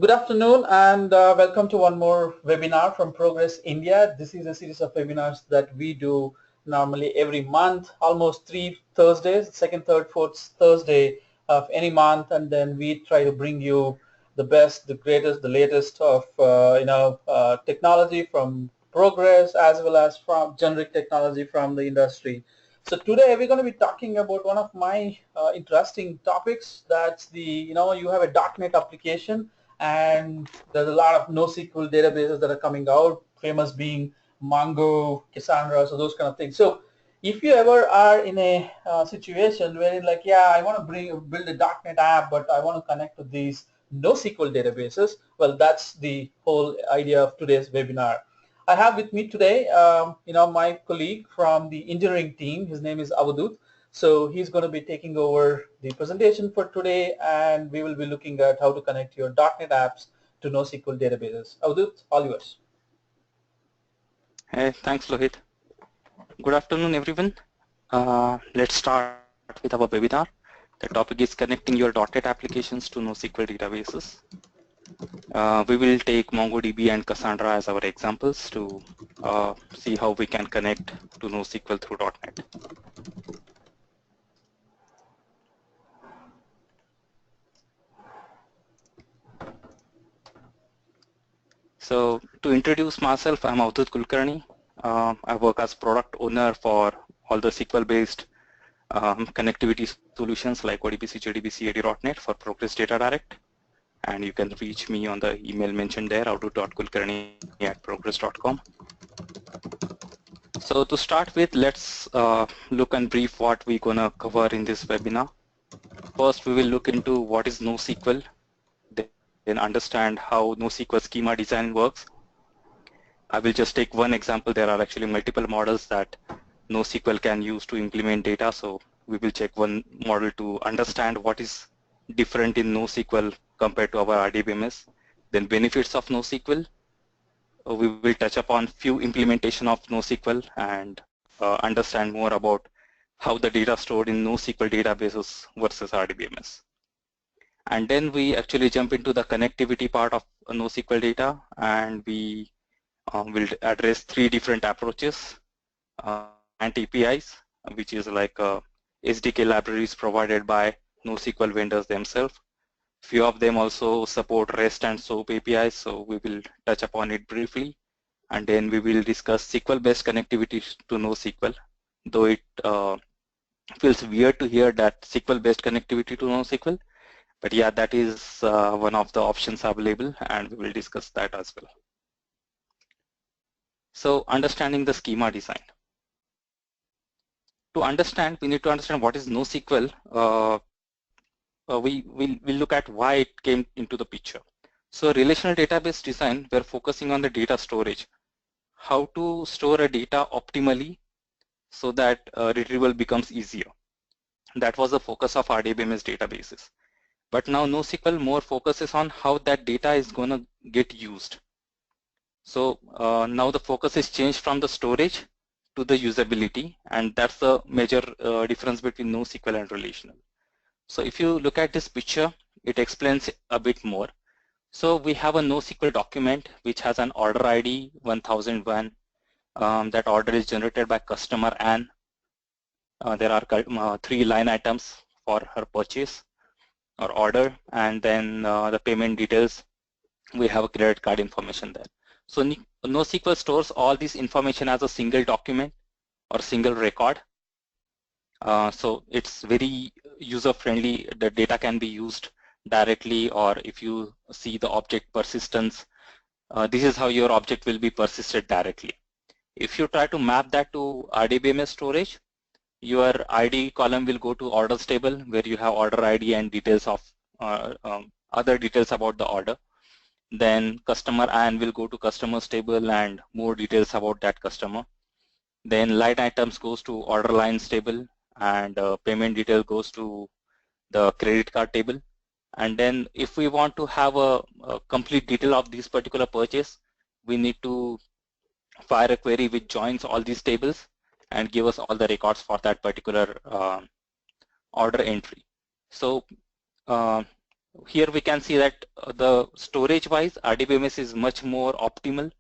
Good afternoon and welcome to one more webinar from Progress India. This is a series of webinars that we do normally every month, almost 3 Thursdays, second, third, fourth Thursday of any month, and then we try to bring you the best, the greatest, the latest of technology from Progress as well as from generic technology from the industry. So today we're going to be talking about one of my interesting topics. That's you have a .NET application and there's a lot of NoSQL databases that are coming out, famous being Mongo, Cassandra, so those kind of things. So if you ever are in a situation where you're like, yeah, I want to build a .NET app, but I want to connect to these NoSQL databases, well, that's the whole idea of today's webinar. I have with me today, my colleague from the engineering team. His name is Avadut. So he's going to be taking over the presentation for today, and we will be looking at how to connect your .NET apps to NoSQL databases. Avadut, all yours. Hey, thanks, Lohit. Good afternoon, everyone. Let's start with our webinar. The topic is connecting your .NET applications to NoSQL databases. We will take MongoDB and Cassandra as our examples to see how we can connect to NoSQL through .NET. So to introduce myself, I'm Avadut Kulkarni. I work as product owner for all the SQL-based connectivity solutions like ODBC, JDBC, AD.NET for Progress Data Direct. And you can reach me on the email mentioned there, avadut.kulkarni@progress.com. So to start with, let's look and brief what we're gonna cover in this webinar. First, we will look into what is NoSQL, then understand how NoSQL schema design works. I will just take one example. There are actually multiple models that NoSQL can use to implement data. So we will check one model to understand what is different in NoSQL compared to our RDBMS. Then benefits of NoSQL. We will touch upon few implementation of NoSQL and understand more about how the data stored in NoSQL databases versus RDBMS. And then we actually jump into the connectivity part of NoSQL data, and we will address 3 different approaches. Client APIs, which is like SDK libraries provided by NoSQL vendors themselves. Few of them also support REST and SOAP APIs, so we will touch upon it briefly. And then we will discuss SQL-based connectivity to NoSQL, though it feels weird to hear that SQL-based connectivity to NoSQL. But yeah, that is one of the options available, and we will discuss that as well. So understanding the schema design. To understand, we need to understand what is NoSQL. We'll look at why it came into the picture. So relational database design, we're focusing on the data storage. How to store a data optimally so that retrieval becomes easier. That was the focus of RDBMS databases. But now NoSQL more focuses on how that data is going to get used. So now the focus is changed from the storage to the usability, and that's the major difference between NoSQL and relational. So if you look at this picture, it explains a bit more. So we have a NoSQL document which has an order ID 1001. That order is generated by customer Anne. There are 3 line items for her purchase or order, and then the payment details. We have a credit card information there. So NoSQL stores all this information as a single document or single record. So it's very user-friendly. The data can be used directly, or if you see the object persistence, this is how your object will be persisted directly. If you try to map that to RDBMS storage, your ID column will go to orders table where you have order ID and details of other details about the order. Then customer Anne will go to customers table and more details about that customer. Then line items goes to order lines table, and payment detail goes to the credit card table. And then if we want to have a complete detail of this particular purchase, we need to fire a query which joins all these tables and give us all the records for that particular order entry. So here we can see that the storage wise, RDBMS is much more optimal.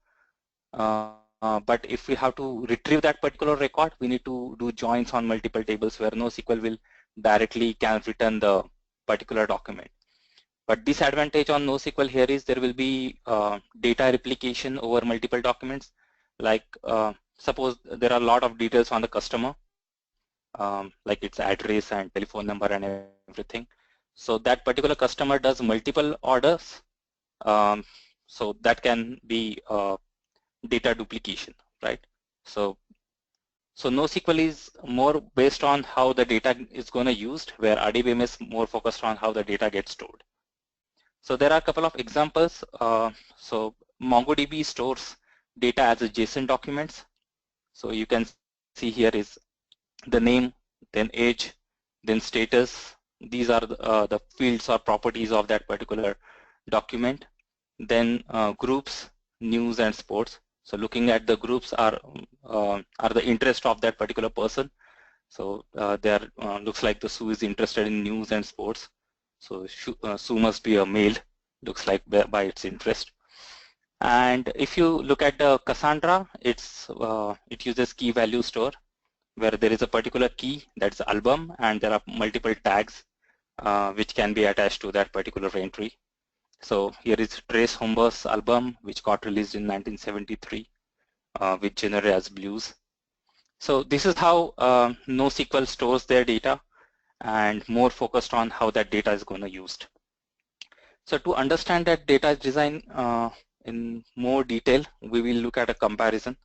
But if we have to retrieve that particular record, we need to do joins on multiple tables where NoSQL will directly can return the particular document. But disadvantage on NoSQL here is there will be data replication over multiple documents. Like suppose there are a lot of details on the customer, like its address and telephone number and everything. So that particular customer does multiple orders. So that can be data duplication, right? So NoSQL is more based on how the data is going to used, where RDBMS is more focused on how the data gets stored. So there are a couple of examples. So MongoDB stores data as a JSON documents. So you can see here is the name, then age, then status. These are the fields or properties of that particular document. Then groups, news, and sports. So looking at the groups are the interest of that particular person. So there looks like the Sue is interested in news and sports. So Sue must be a male, looks like by its interest. And if you look at the Cassandra, it uses key value store, where there is a particular key, that's album, and there are multiple tags which can be attached to that particular entry. So here is Trace Hombers album, which got released in 1973 with genre as blues. So this is how NoSQL stores their data, and more focused on how that data is going to used. So to understand that data design in more detail, we will look at a comparison.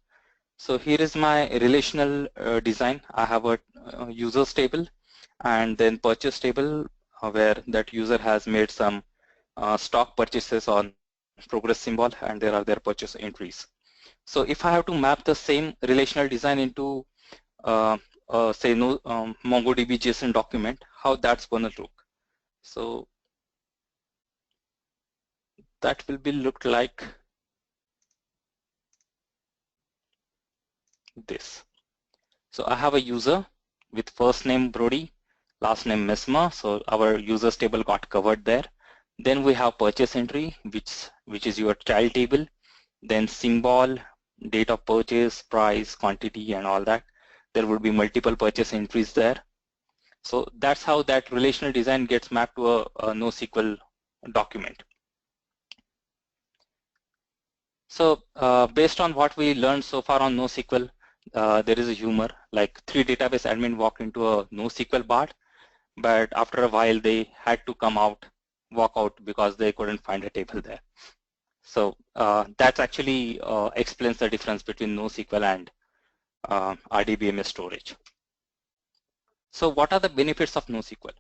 So here is my relational design. I have a users table and then purchase table where that user has made some stock purchases on progress symbol, and there are their purchase entries. So if I have to map the same relational design into say MongoDB JSON document, how that's going to look. So that will be looked like this. So I have a user with first name Brody, last name Mesmer. So our users table got covered there. Then we have purchase entry, which is your child table. Then symbol, date of purchase, price, quantity, and all that. There would be multiple purchase entries there. So that's how that relational design gets mapped to a NoSQL document. So based on what we learned so far on NoSQL, there is a humor, like 3 database admin walked into a NoSQL bot, but after a while they had to walk out because they couldn't find a table there. So that actually explains the difference between NoSQL and RDBMS storage. So what are the benefits of NoSQL?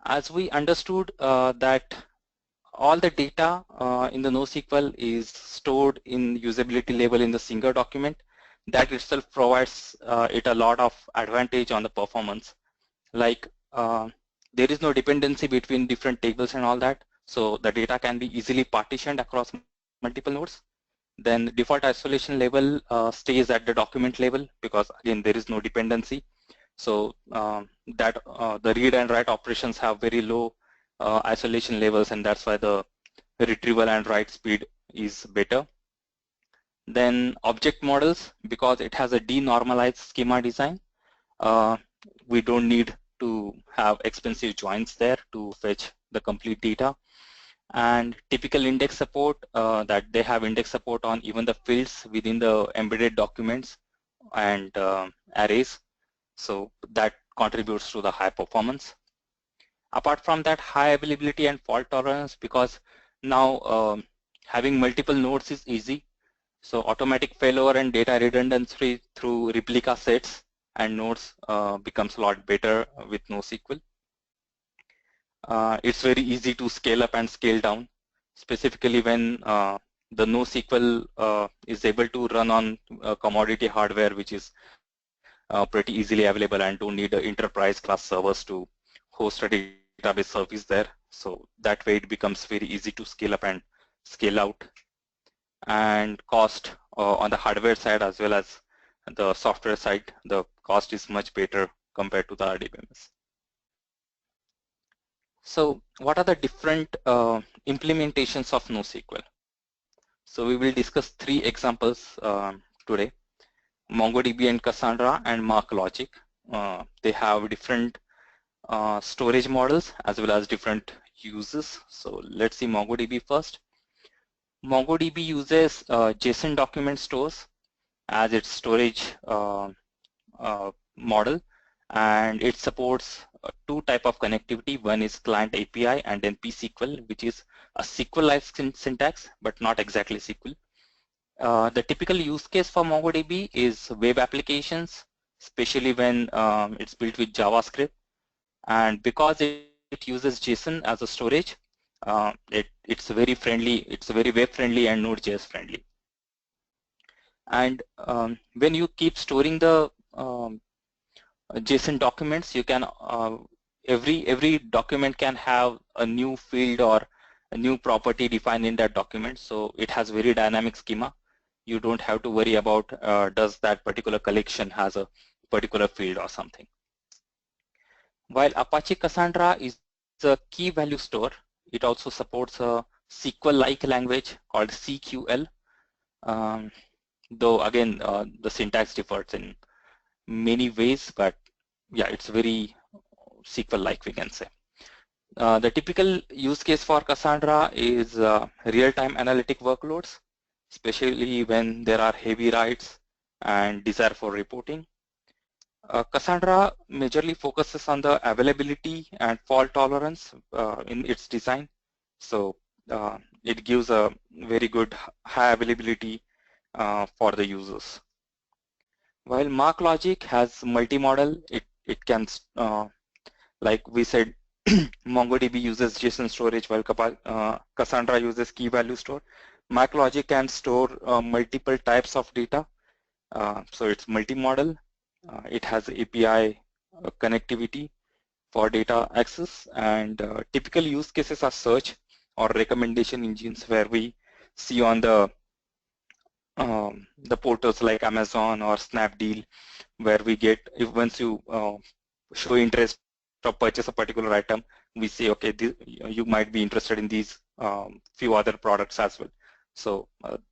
As we understood that all the data in the NoSQL is stored in usability level in the single document, that itself provides it a lot of advantage on the performance. Like there is no dependency between different tables and all that, so the data can be easily partitioned across multiple nodes. Then default isolation level stays at the document level because again there is no dependency. So that the read and write operations have very low isolation levels, and that's why the retrieval and write speed is better. Then object models, because it has a denormalized schema design, we don't need to have expensive joins there to fetch the complete data. And typical index support, that they have index support on even the fields within the embedded documents and arrays. So that contributes to the high performance. Apart from that, high availability and fault tolerance, because now having multiple nodes is easy. So automatic failure and data redundancy through replica sets and nodes becomes a lot better with NoSQL. It's very easy to scale up and scale down, specifically when the NoSQL is able to run on commodity hardware, which is pretty easily available and don't need enterprise class servers to host a database service there. So that way it becomes very easy to scale up and scale out. And cost on the hardware side as well as the software side, the cost is much better compared to the RDBMS. So what are the different implementations of NoSQL? So we will discuss 3 examples today: MongoDB and Cassandra and MarkLogic. They have different storage models as well as different uses. So let's see MongoDB first. MongoDB uses JSON document stores as its storage model, and it supports two type of connectivity. One is client API and then pSQL, which is a SQL-like syntax, but not exactly SQL. The typical use case for MongoDB is web applications, especially when it's built with JavaScript. And because it uses JSON as a storage, it's very friendly, it's very web friendly and Node.js friendly. And when you keep storing the JSON documents, you can every document can have a new field or a new property defined in that document. So it has very dynamic schema. You don't have to worry about does that particular collection has a particular field or something. While Apache Cassandra is a key value store, it also supports a SQL-like language called CQL. Though again, the syntax differs in many ways, but yeah, it's very SQL-like, we can say. The typical use case for Cassandra is real-time analytic workloads, especially when there are heavy writes and desire for reporting. Cassandra majorly focuses on the availability and fault tolerance in its design. So it gives a very good high availability for the users. While MarkLogic has multi-model, it can, like we said, MongoDB uses JSON storage while Cassandra uses key value store. MarkLogic can store multiple types of data. So it's multi-model. It has API connectivity for data access, and typical use cases are search or recommendation engines, where we see on the portals like Amazon or Snapdeal, where we get, if once you show interest or purchase a particular item, we say, okay, you might be interested in these few other products as well. So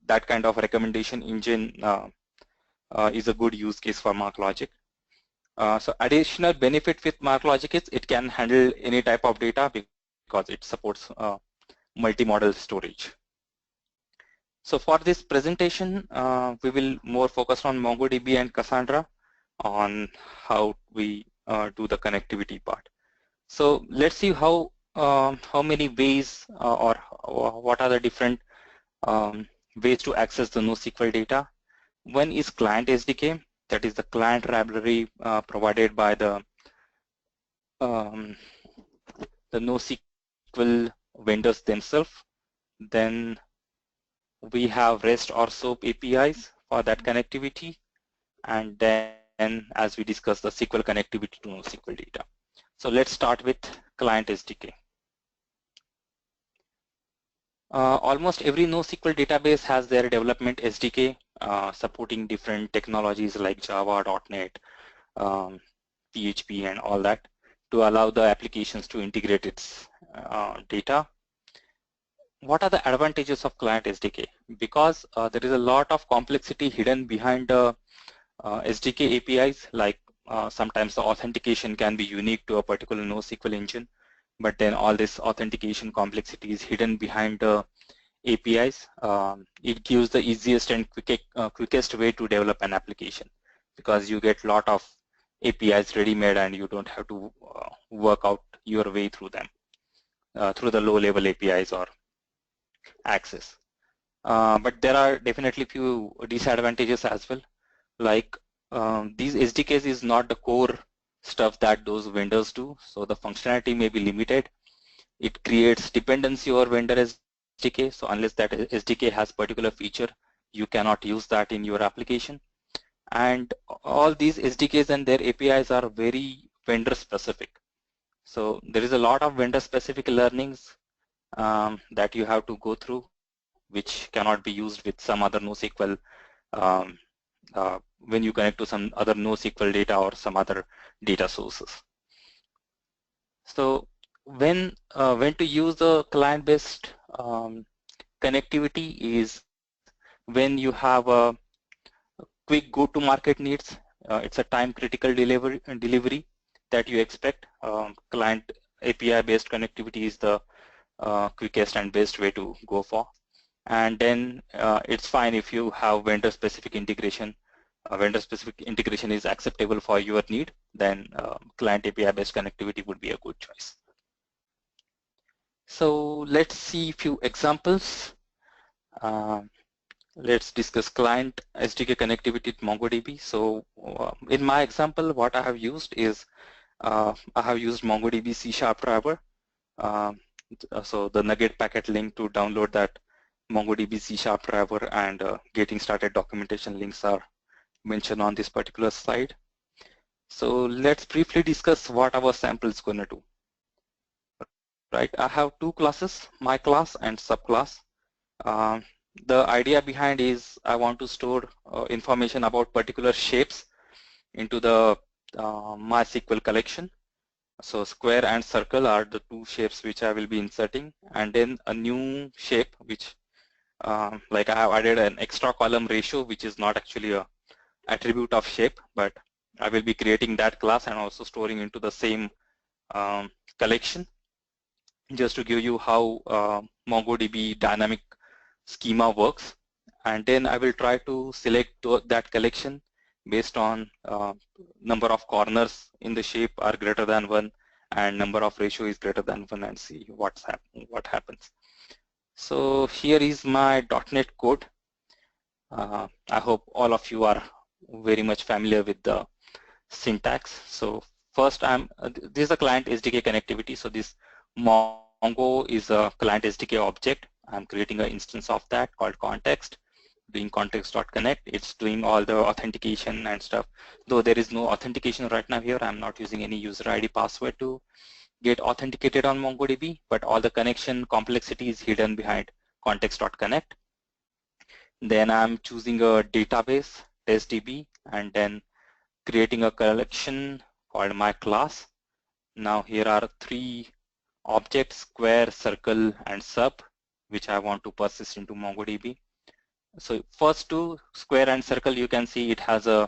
that kind of recommendation engine is a good use case for MarkLogic. So additional benefit with MarkLogic is it can handle any type of data because it supports multi-model storage. So for this presentation, we will more focus on MongoDB and Cassandra on how we do the connectivity part. So let's see how many ways or what are the different ways to access the NoSQL data. One is client SDK, that is the client library provided by the NoSQL vendors themselves. Then we have REST or SOAP APIs for that connectivity, and then as we discussed, the SQL connectivity to NoSQL data. So let's start with client SDK. Almost every NoSQL database has their development SDK supporting different technologies like Java, .NET, PHP, and all that to allow the applications to integrate its data. What are the advantages of client SDK? Because there is a lot of complexity hidden behind the SDK APIs, like sometimes the authentication can be unique to a particular NoSQL engine, but then all this authentication complexity is hidden behind the APIs. It gives the easiest and quickest way to develop an application, because you get a lot of APIs ready-made and you don't have to work out your way through them, through the low-level APIs or access. But there are definitely few disadvantages as well. Like these SDKs is not the core stuff that those vendors do, so the functionality may be limited. It creates dependency over vendor SDK, so unless that SDK has particular feature, you cannot use that in your application. And all these SDKs and their APIs are very vendor specific. So there is a lot of vendor specific learnings that you have to go through, which cannot be used with some other NoSQL when you connect to some other NoSQL data or some other data sources. So when to use the client-based connectivity is when you have a quick go-to-market needs. It's a time-critical delivery that you expect. Client API-based connectivity is the quickest and best way to go for. And then it's fine if you have vendor-specific integration. Vendor-specific integration is acceptable for your need, then client API-based connectivity would be a good choice. So let's see a few examples. Let's discuss client SDK connectivity with MongoDB. So in my example, what I have used is I have used MongoDB C# driver. So the NuGet packet link to download that MongoDB C# driver and getting started documentation links are mentioned on this particular slide. So let's briefly discuss what our sample is going to do. Right, I have two classes, my class and subclass. The idea behind is I want to store information about particular shapes into the MySQL collection. So square and circle are the two shapes which I will be inserting, and then a new shape which like I have added an extra column ratio, which is not actually a attribute of shape, but I will be creating that class and also storing into the same collection, just to give you how MongoDB dynamic schema works. And then I will try to select that collection based on number of corners in the shape are greater than 1 and number of ratio is greater than 1 and see what happens. So here is my .NET code. I hope all of you are very much familiar with the syntax. So first this is a client SDK connectivity. So this Mongo is a client SDK object. I'm creating an instance of that called context, doing context.connect. It's doing all the authentication and stuff. Though there is no authentication right now here, I'm not using any user ID password to get authenticated on MongoDB, but all the connection complexity is hidden behind context.connect. Then I'm choosing a database, testDB, and then creating a collection called my class. Now here are 3 objects, square, circle, and sub, which I want to persist into MongoDB. So first two, square and circle, you can see it has a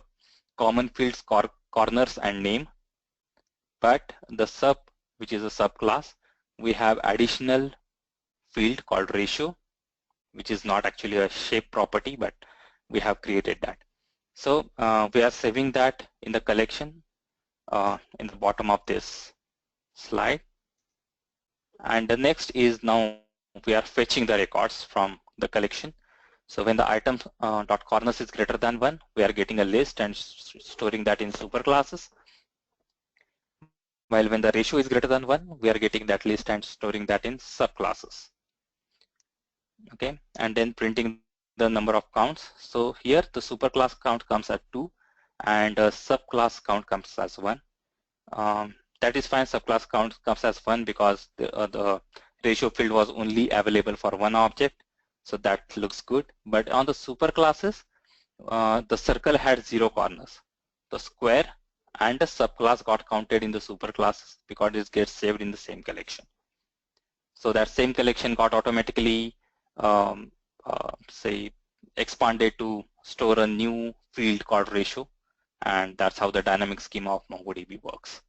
common fields, corners, and name. But the sub, which is a subclass, we have additional field called ratio, which is not actually a shape property, but we have created that. So we are saving that in the collection in the bottom of this slide. And the next is now we are fetching the records from the collection. So when the item .corners is greater than 1, we are getting a list and storing that in superclasses. While when the ratio is greater than 1, we are getting that list and storing that in subclasses. Okay, and then printing the number of counts. So here the superclass count comes at 2 and subclass count comes as 1. That is fine, subclass count comes as 1 because the ratio field was only available for one object. So that looks good. But on the superclasses, the circle had 0 corners. The square and the subclass got counted in the superclasses because it gets saved in the same collection. So that same collection got automatically say expanded to store a new field called ratio, and that's how the dynamic schema of MongoDB works.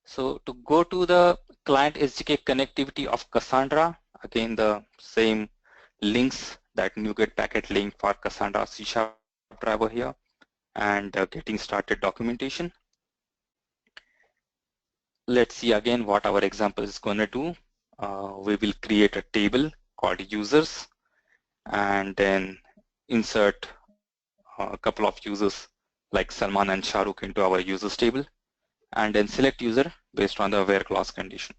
So to go to the client SDK connectivity of Cassandra, again the same links, that NuGet packet link for Cassandra C# driver here, and getting started documentation. Let's see again what our example is going to do. We will create a table called users and then insert a couple of users like Salman and Shahrukh into our users table, and then select user based on the where clause condition.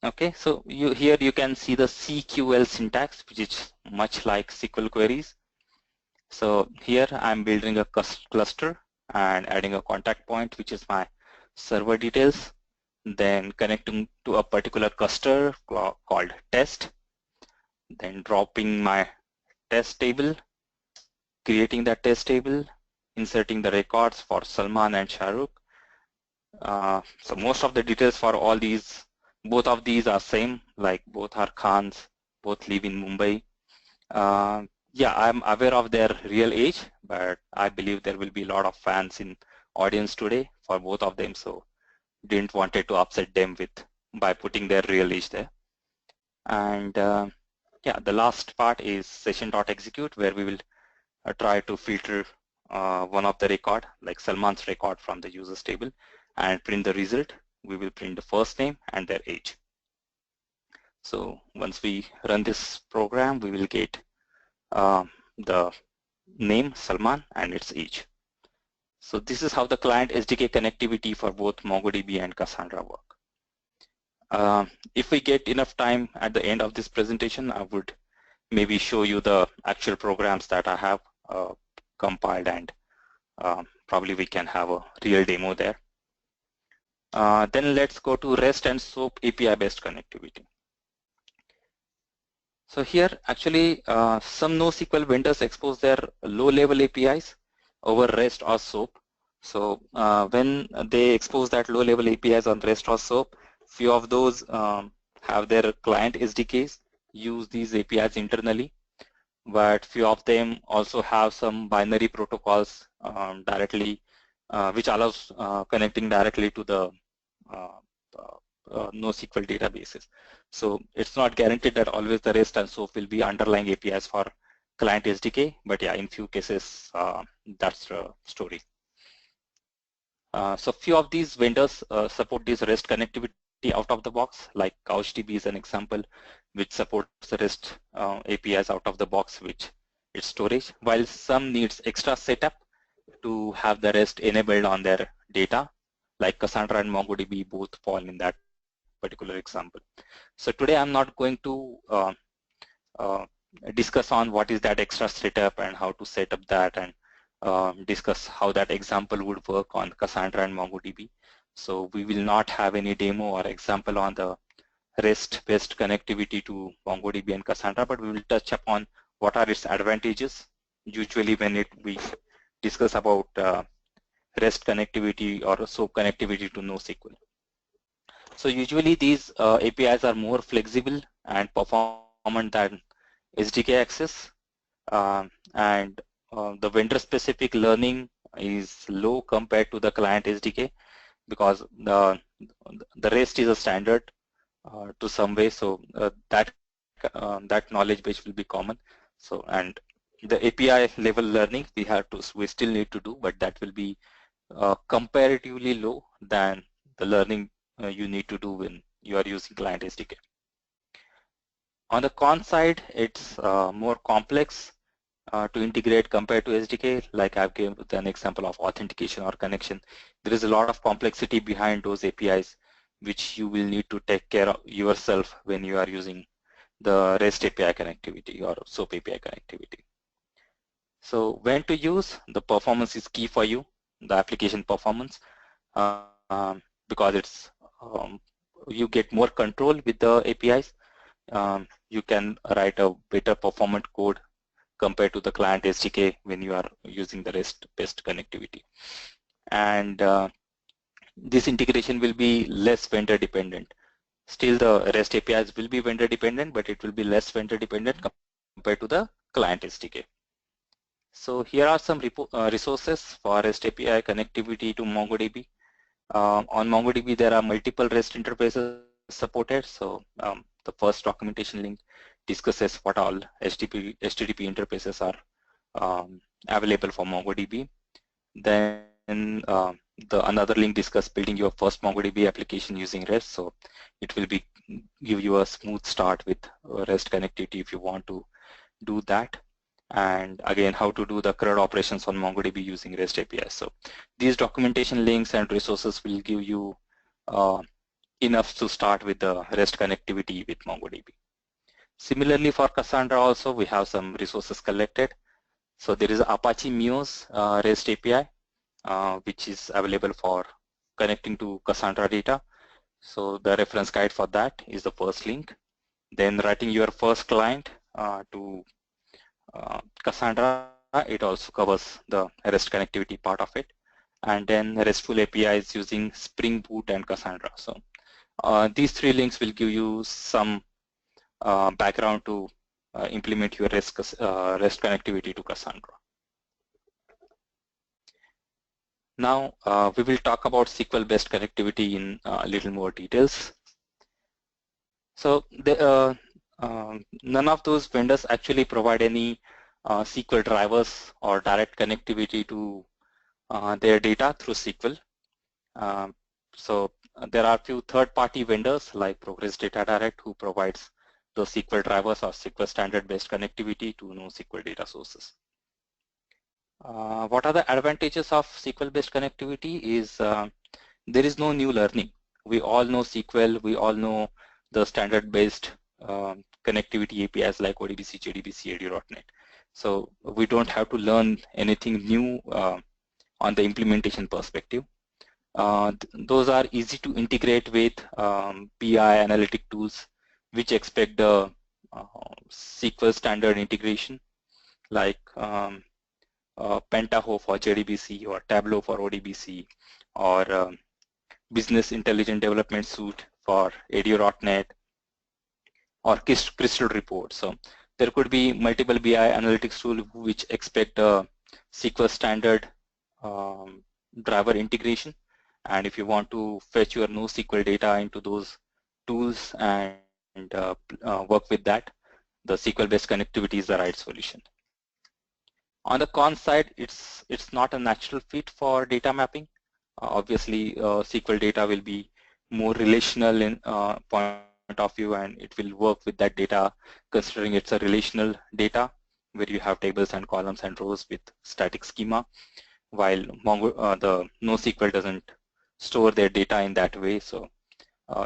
Okay, so here you can see the CQL syntax, which is much like SQL queries. So here I'm building a cluster and adding a contact point, which is my server details, then connecting to a particular cluster called test, then dropping my test table, creating that test table, inserting the records for Salman and Shahrukh. So most of the details for all these, both of these are same, like both are Khans, both live in Mumbai. Yeah, I'm aware of their real age, but I believe there will be a lot of fans in audience today for both of them, so didn't wanted to upset them with by putting their real age there. And yeah, the last part is session.execute, where we will try to filter one of the record, like Salman's record from the users table, and print the result. We will print the first name and their age. So once we run this program, we will get the name Salman and its age. So this is how the client SDK connectivity for both MongoDB and Cassandra work. If we get enough time at the end of this presentation, I would maybe show you the actual programs that I have compiled, and probably we can have a real demo there. Then let's go to REST and SOAP API based connectivity. So here actually some NoSQL vendors expose their low level APIs over REST or SOAP. So when they expose that low level APIs on REST or SOAP, few of those have their client SDKs use these APIs internally, but few of them also have some binary protocols directly, which allows connecting directly to the NoSQL databases. So it's not guaranteed that always the REST and SOAP will be underlying APIs for client SDK, but yeah, in few cases that's the story. So few of these vendors support this REST connectivity out of the box, like CouchDB is an example, which supports the REST APIs out of the box, which is storage, while some needs extra setup to have the REST enabled on their data, like Cassandra and MongoDB both fall in that particular example. So today I'm not going to discuss on what is that extra setup and how to set up that, and discuss how that example would work on Cassandra and MongoDB. So we will not have any demo or example on the REST-based connectivity to MongoDB and Cassandra, but we will touch upon what are its advantages. Usually when we discuss about REST connectivity or SOAP connectivity to NoSQL. So usually these APIs are more flexible and performant than SDK access, and the vendor-specific learning is low compared to the client SDK, because the REST is a standard to some way, so that knowledge base will be common. So, and the API level learning we still need to do, but that will be comparatively low than the learning you need to do when you are using client SDK. On the con side, it's more complex to integrate compared to SDK. Like I've given an example of authentication or connection. There is a lot of complexity behind those APIs, which you will need to take care of yourself when you are using the REST API connectivity or SOAP API connectivity. So when to use, the performance is key for you, the application performance, because it's you get more control with the APIs. You can write a better performant code compared to the client SDK when you are using the REST-based connectivity. And this integration will be less vendor dependent. Still the REST APIs will be vendor dependent, but it will be less vendor dependent compared to the client SDK. So here are some resources for REST API connectivity to MongoDB. On MongoDB, there are multiple REST interfaces supported. So the first documentation link discusses what all HTTP interfaces are available for MongoDB. Then the another link discusses building your first MongoDB application using REST. So it will be give you a smooth start with REST connectivity if you want to do that. And again, how to do the CRUD operations on MongoDB using REST APIs. So these documentation links and resources will give you enough to start with the REST connectivity with MongoDB. Similarly, for Cassandra also, we have some resources collected. So there is Apache Meos REST API, which is available for connecting to Cassandra data. So the reference guide for that is the first link. Then writing your first client to Cassandra it also covers the REST connectivity part of it. And then RESTful APIs using Spring Boot and Cassandra. So these three links will give you some background to implement your REST connectivity to Cassandra. Now we will talk about SQL-based connectivity in a little more details. So none of those vendors actually provide any SQL drivers or direct connectivity to their data through SQL. So there are a few third-party vendors like Progress Data Direct who provides those SQL drivers or SQL standard-based connectivity to NoSQL data sources. What are the advantages of SQL-based connectivity is there is no new learning. We all know SQL, we all know the standard-based connectivity APIs like ODBC, JDBC, AD.NET. So we don't have to learn anything new on the implementation perspective. Those are easy to integrate with BI analytic tools which expect the SQL standard integration like Pentaho for JDBC or Tableau for ODBC or Business Intelligent Development Suite for AD.NET or Crystal Report. So there could be multiple BI analytics tools which expect a SQL standard driver integration. And if you want to fetch your NoSQL data into those tools and work with that, the SQL-based connectivity is the right solution. On the con side, it's not a natural fit for data mapping. Obviously, SQL data will be more relational in point of view, and it will work with that data considering it's a relational data where you have tables and columns and rows with static schema, while the NoSQL doesn't store their data in that way, so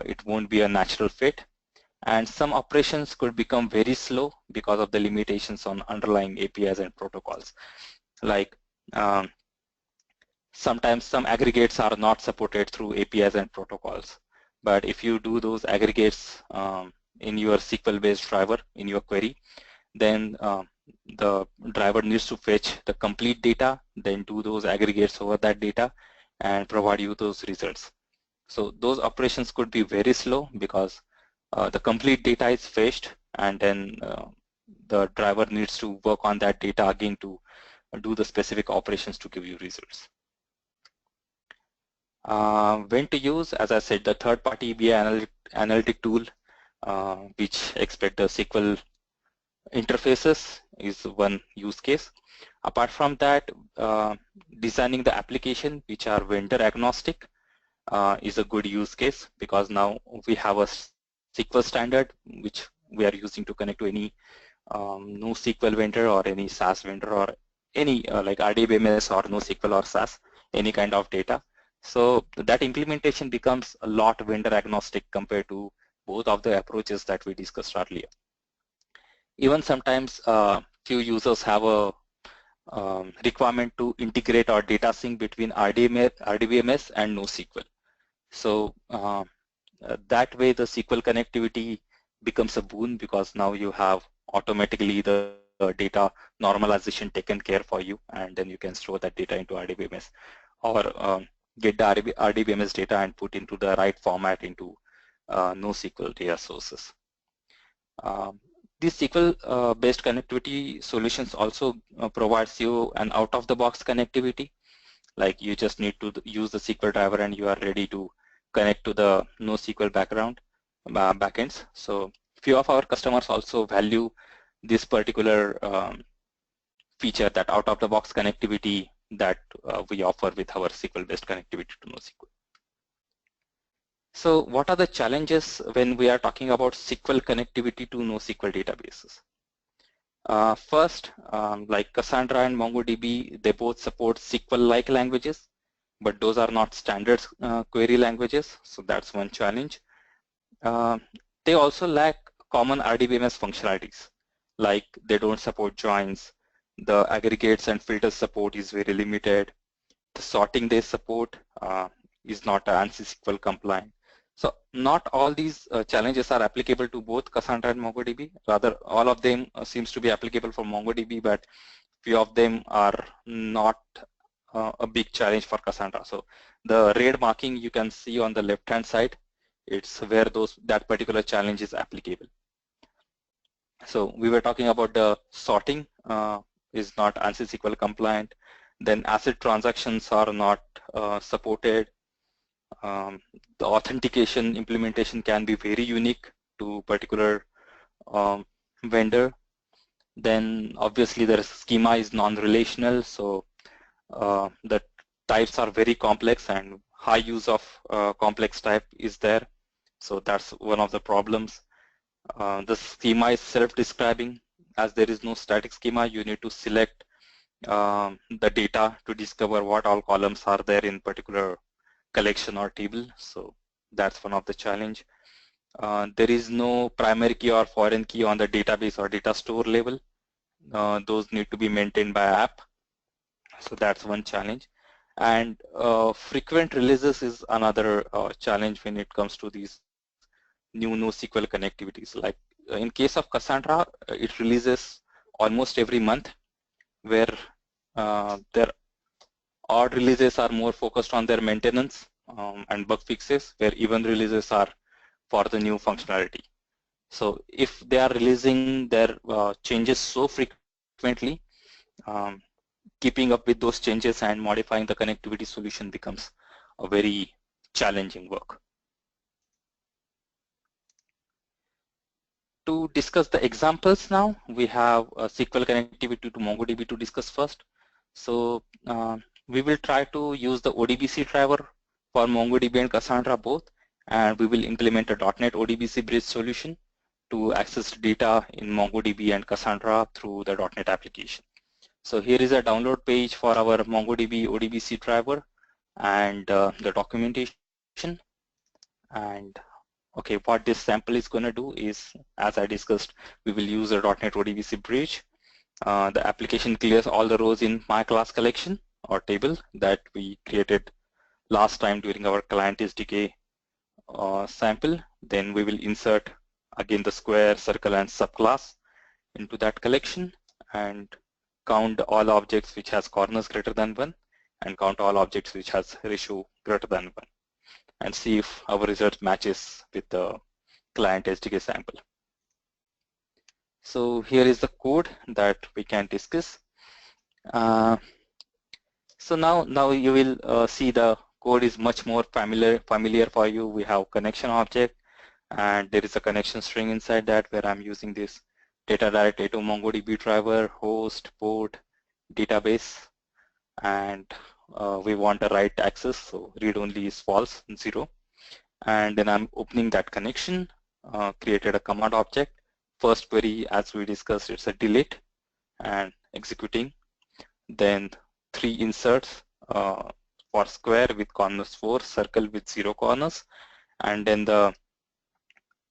it won't be a natural fit. And some operations could become very slow because of the limitations on underlying APIs and protocols. Like sometimes some aggregates are not supported through APIs and protocols. But if you do those aggregates in your SQL-based driver in your query, then the driver needs to fetch the complete data, then do those aggregates over that data and provide you those results. So those operations could be very slow because the complete data is fetched and then the driver needs to work on that data again to do the specific operations to give you results. When to use, as I said, the third-party BI analytic tool which expect the SQL interfaces is one use case. Apart from that, designing the application which are vendor agnostic is a good use case because now we have a SQL standard which we are using to connect to any NoSQL vendor or any SAS vendor or any like RDBMS or NoSQL or SAS, any kind of data. So that implementation becomes a lot vendor agnostic compared to both of the approaches that we discussed earlier. Even sometimes few users have a requirement to integrate or data sync between RDBMS and NoSQL. So that way the SQL connectivity becomes a boon because now you have automatically the data normalization taken care for you, and then you can store that data into RDBMS or get the RDBMS data and put into the right format into NoSQL data sources. These SQL-based connectivity solutions also provides you an out-of-the-box connectivity. Like you just need to use the SQL driver and you are ready to connect to the NoSQL backends. So few of our customers also value this particular feature, that out-of-the-box connectivity that we offer with our SQL-based connectivity to NoSQL. So what are the challenges when we are talking about SQL connectivity to NoSQL databases? First, like Cassandra and MongoDB, they both support SQL-like languages, but those are not standard query languages, so that's one challenge. They also lack common RDBMS functionalities, like they don't support joins, the aggregates and filters support is very limited, the sorting they support is not ANSI SQL compliant. So not all these challenges are applicable to both Cassandra and MongoDB. Rather, all of them seems to be applicable for MongoDB, but few of them are not a big challenge for Cassandra. So the red marking you can see on the left-hand side, it's where that particular challenge is applicable. So we were talking about the sorting is not ANSYS SQL compliant. Then ACID transactions are not supported. The authentication implementation can be very unique to particular vendor. Then obviously the schema is non-relational, so the types are very complex and high use of complex type is there. So that's one of the problems. The schema is self-describing. As there is no static schema, you need to select the data to discover what all columns are there in particular collection or table. So that's one of the challenge. There is no primary key or foreign key on the database or data store level. Those need to be maintained by app. So that's one challenge. And frequent releases is another challenge when it comes to these new NoSQL connectivities. Like in case of Cassandra, it releases almost every month, where their odd releases are more focused on their maintenance and bug fixes, where even releases are for the new functionality. So if they are releasing their changes so frequently, keeping up with those changes and modifying the connectivity solution becomes a very challenging work. To discuss the examples now, we have SQL connectivity to MongoDB to discuss first. So we will try to use the ODBC driver for MongoDB and Cassandra both, and we will implement a .NET ODBC bridge solution to access data in MongoDB and Cassandra through the .NET application. So here is a download page for our MongoDB ODBC driver and the documentation. And okay, what this sample is going to do is, as I discussed, we will use a .NET ODBC bridge. The application clears all the rows in my class collection or table that we created last time during our client SDK sample. Then we will insert again the square, circle, and subclass into that collection and count all objects which has corners greater than 1 and count all objects which has ratio greater than 1 and see if our result matches with the client SDK sample. So here is the code that we can discuss. So now you will see the code is much more familiar for you. We have connection object, and there is a connection string inside that where I'm using this data direct A2 MongoDB driver, host, port, database, and we want a write access, so read only is false, 0. And then I'm opening that connection, created a command object. First query, as we discussed, it's a delete and executing. Then 3 inserts for square with corners 4, circle with 0 corners, and then the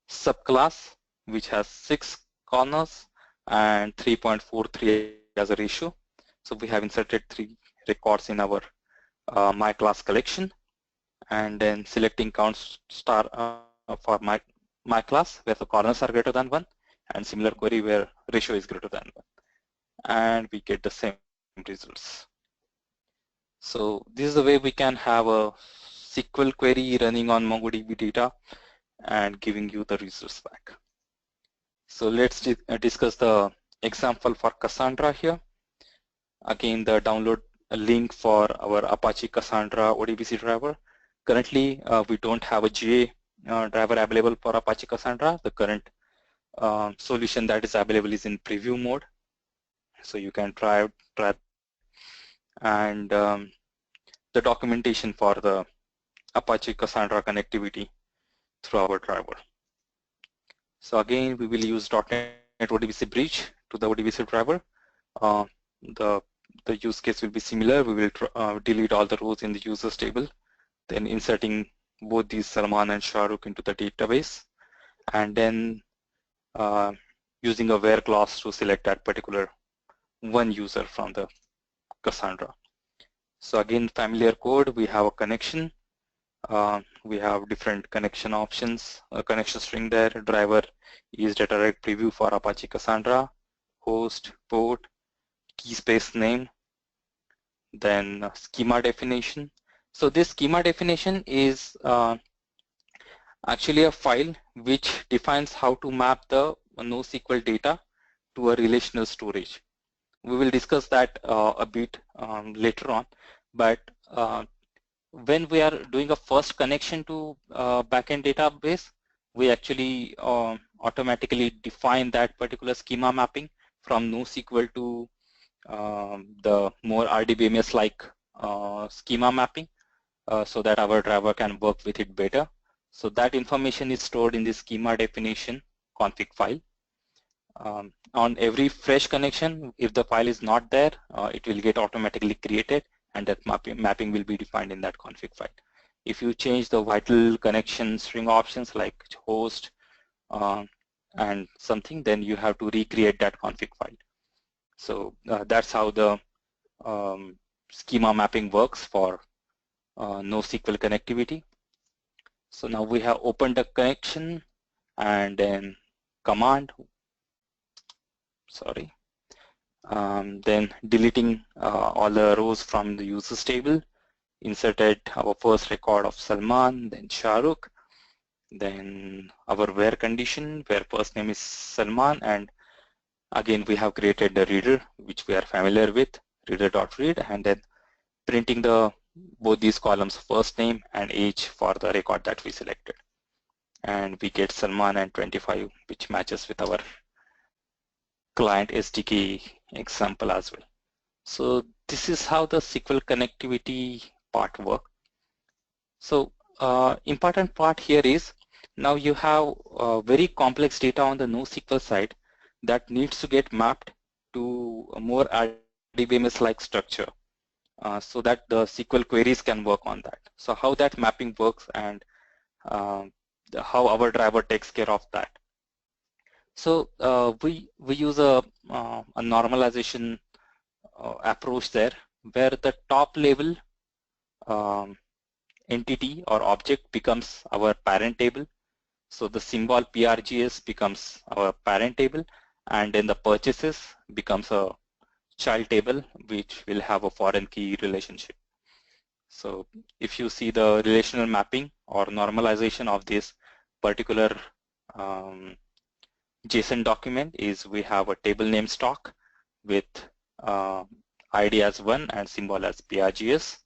subclass which has 6 corners and 3.43 as a ratio. So we have inserted 3 records in our my class collection, and then selecting count star for my class where the corners are greater than 1, and similar query where ratio is greater than 1, and we get the same results. So this is the way we can have a SQL query running on MongoDB data and giving you the results back. So let's discuss the example for Cassandra here. Again, the download link for our Apache Cassandra ODBC driver. Currently, we don't have a GA driver available for Apache Cassandra. The current solution that is available is in preview mode. So you can try. And the documentation for the Apache Cassandra connectivity through our driver. So again, we will use .NET ODBC bridge to the ODBC driver. The use case will be similar. We will delete all the rows in the users table, then inserting both these Salman and Shahrukh into the database, and then using a where clause to select that particular one user from the Cassandra. So again, familiar code, we have a connection. We have different connection options, a connection string there. Driver is data direct preview for Apache Cassandra, host, port, key space name, then schema definition. So this schema definition is actually a file which defines how to map the NoSQL data to a relational storage. We will discuss that a bit later on, but when we are doing a first connection to backend database, we actually automatically define that particular schema mapping from NoSQL to the more RDBMS-like schema mapping so that our driver can work with it better. So that information is stored in the schema definition config file. On every fresh connection, if the file is not there, it will get automatically created, and that mapping will be defined in that config file. If you change the vital connection string options like host and something, then you have to recreate that config file. So that's how the schema mapping works for NoSQL connectivity. So now we have opened the connection and then command, sorry, then deleting all the rows from the users table, inserted our first record of Salman, then Shahrukh, then our where condition where first name is Salman, and again we have created the reader which we are familiar with, reader.read, and then printing the both these columns, first name and age, for the record that we selected, and we get Salman and 25, which matches with our client SDK example as well. So this is how the SQL connectivity part works. So important part here is now you have very complex data on the NoSQL side that needs to get mapped to a more RDBMS-like structure so that the SQL queries can work on that. So how that mapping works and how our driver takes care of that. So we use a normalization approach there, where the top level entity or object becomes our parent table. So the symbol PRGS becomes our parent table, and then the purchases becomes a child table which will have a foreign key relationship. So if you see the relational mapping or normalization of this particular JSON document is we have a table name stock with ID as 1 and symbol as PRGS,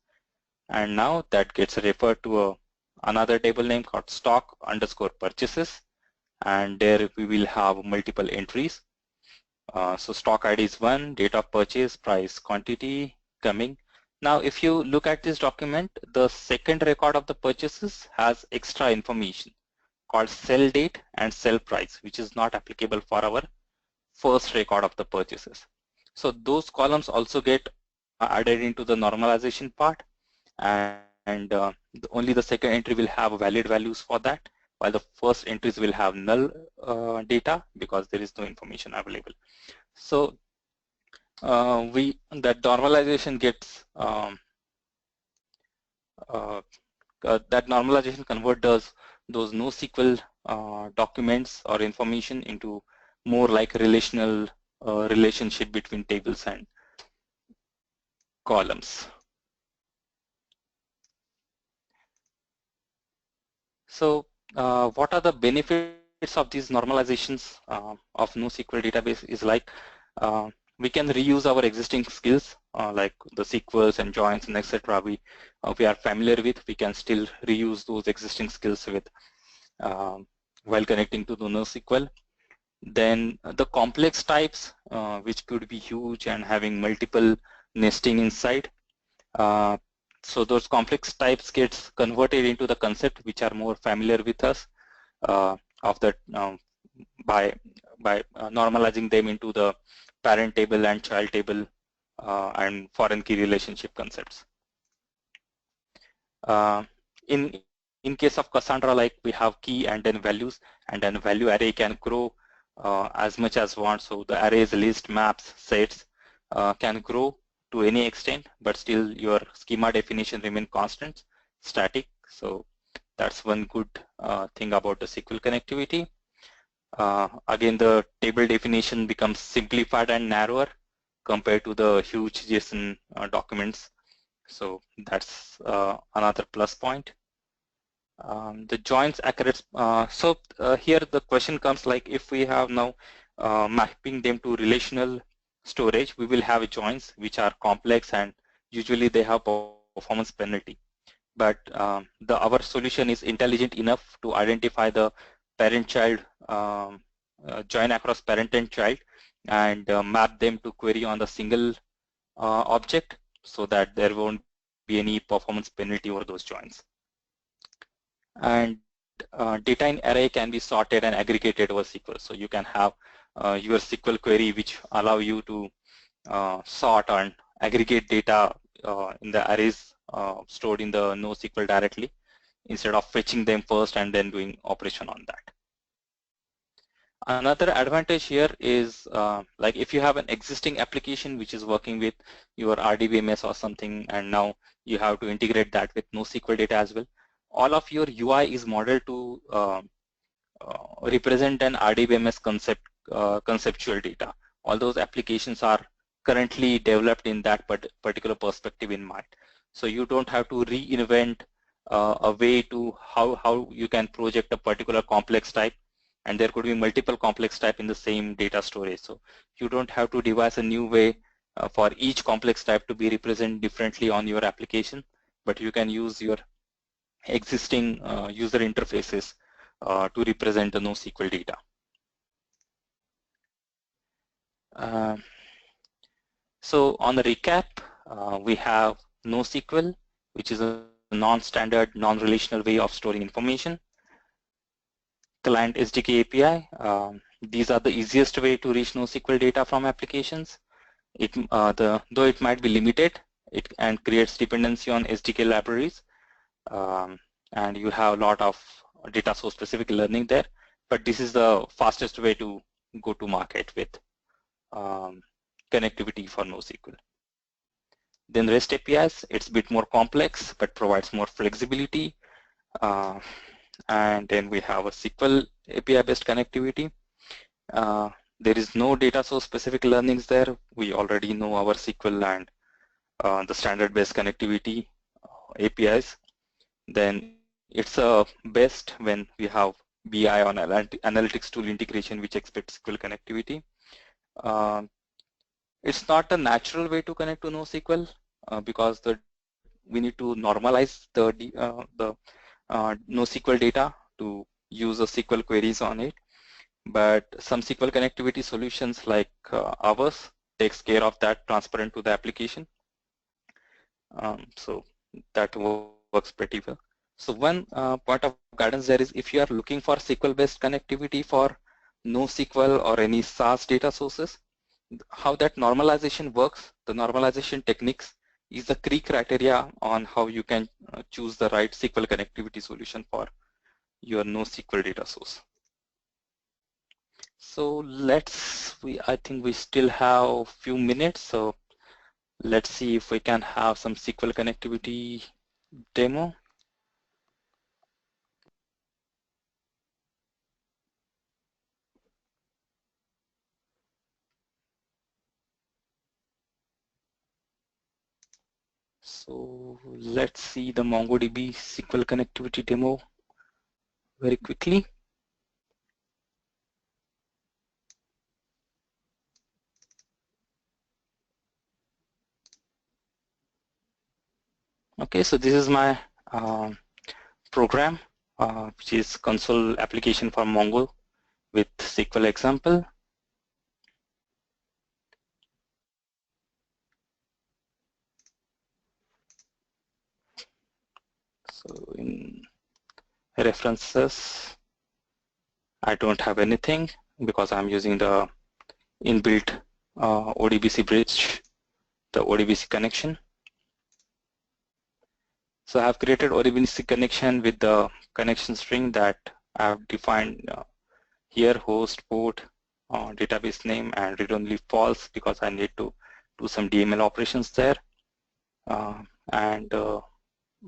and now that gets referred to another table name called stock underscore purchases, and there we will have multiple entries. So stock ID is 1, date of purchase, price, quantity, coming. Now if you look at this document, the second record of the purchases has extra information called sell date and sell price, which is not applicable for our first record of the purchases. So those columns also get added into the normalization part, and only the second entry will have valid values for that, while the first entries will have null data because there is no information available. So that normalization gets that normalization converts those NoSQL documents or information into more like relational relationship between tables and columns. So what are the benefits of these normalizations of NoSQL database is like we can reuse our existing skills like the SQLs and joins and etc. We are familiar with. We can still reuse those existing skills with while connecting to the NoSQL. Then the complex types, which could be huge and having multiple nesting inside. So those complex types gets converted into the concept which are more familiar with us of that by normalizing them into the parent table and child table and foreign key relationship concepts. In case of Cassandra, like we have key and then values, and then value array can grow as much as want. So the arrays, list, maps, sets can grow to any extent, but still your schema definition remain constant, static. So that's one good thing about the SQL connectivity. Again, the table definition becomes simplified and narrower compared to the huge JSON documents. So that's another plus point. The joins accurate. Here the question comes like, if we have now mapping them to relational storage, we will have joins which are complex and usually they have performance penalty. But our solution is intelligent enough to identify the parent-child join across parent and child and map them to query on the single object so that there won't be any performance penalty over those joins. And data in array can be sorted and aggregated over SQL. So you can have your SQL query which allow you to sort and aggregate data in the arrays stored in the NoSQL directly instead of fetching them first and then doing operation on that. Another advantage here is like if you have an existing application which is working with your RDBMS or something, and now you have to integrate that with NoSQL data as well. All of your UI is modeled to represent an RDBMS conceptual data. All those applications are currently developed in that particular perspective in mind. So you don't have to reinvent a way to how you can project a particular complex type, and there could be multiple complex type in the same data storage. So you don't have to devise a new way for each complex type to be represented differently on your application, but you can use your existing user interfaces to represent the NoSQL data. So on the recap, we have NoSQL, which is a non-standard, non-relational way of storing information. Client SDK API, these are the easiest way to reach NoSQL data from applications. Though it might be limited, and creates dependency on SDK libraries, and you have a lot of data source specific learning there. But this is the fastest way to go to market with connectivity for NoSQL. Then REST APIs, it's a bit more complex but provides more flexibility. And then we have a SQL API-based connectivity. There is no data source specific learnings there. We already know our SQL and the standard-based connectivity APIs. Then it's best when we have BI on analytics tool integration, which expects SQL connectivity. It's not a natural way to connect to NoSQL because we need to normalize the NoSQL data to use the SQL queries on it. But some SQL connectivity solutions like ours takes care of that transparent to the application. So that works pretty well. So one point of guidance there is, if you are looking for SQL-based connectivity for NoSQL or any SAS data sources, how that normalization works, the normalization techniques is the key criteria on how you can choose the right SQL connectivity solution for your NoSQL data source. So I think we still have a few minutes, so let's see if we can have some SQL connectivity demo. So let's see the MongoDB SQL connectivity demo very quickly. Okay, so this is my program, which is console application for Mongo with SQL example. So in references, I don't have anything because I'm using the inbuilt ODBC bridge, the ODBC connection. So I have created ODBC connection with the connection string that I have defined here, host, port, database name, and read-only false because I need to do some DML operations there. And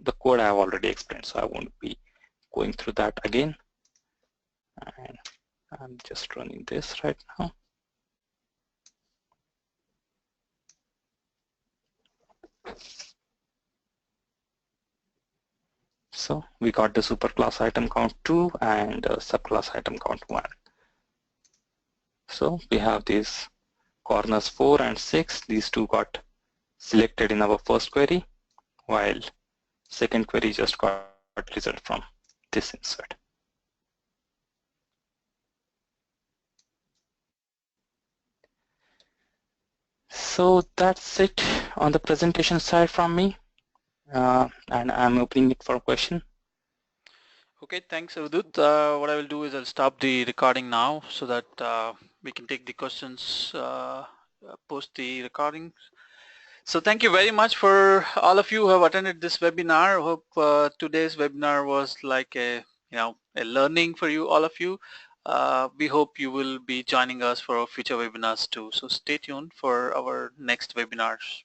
the code I have already explained, so I won't be going through that again. And I'm just running this right now. So we got the superclass item count 2 and subclass item count 1. So we have these corners 4 and 6. These two got selected in our first query, while second query just got result from this insert. So that's it on the presentation side from me, and I'm opening it for a question. Okay, thanks, Avadut. What I will do is I'll stop the recording now so that we can take the questions post the recording. So thank you very much for all of you who have attended this webinar. I hope today's webinar was like a learning for you, all of you. We hope you will be joining us for our future webinars too. So stay tuned for our next webinars.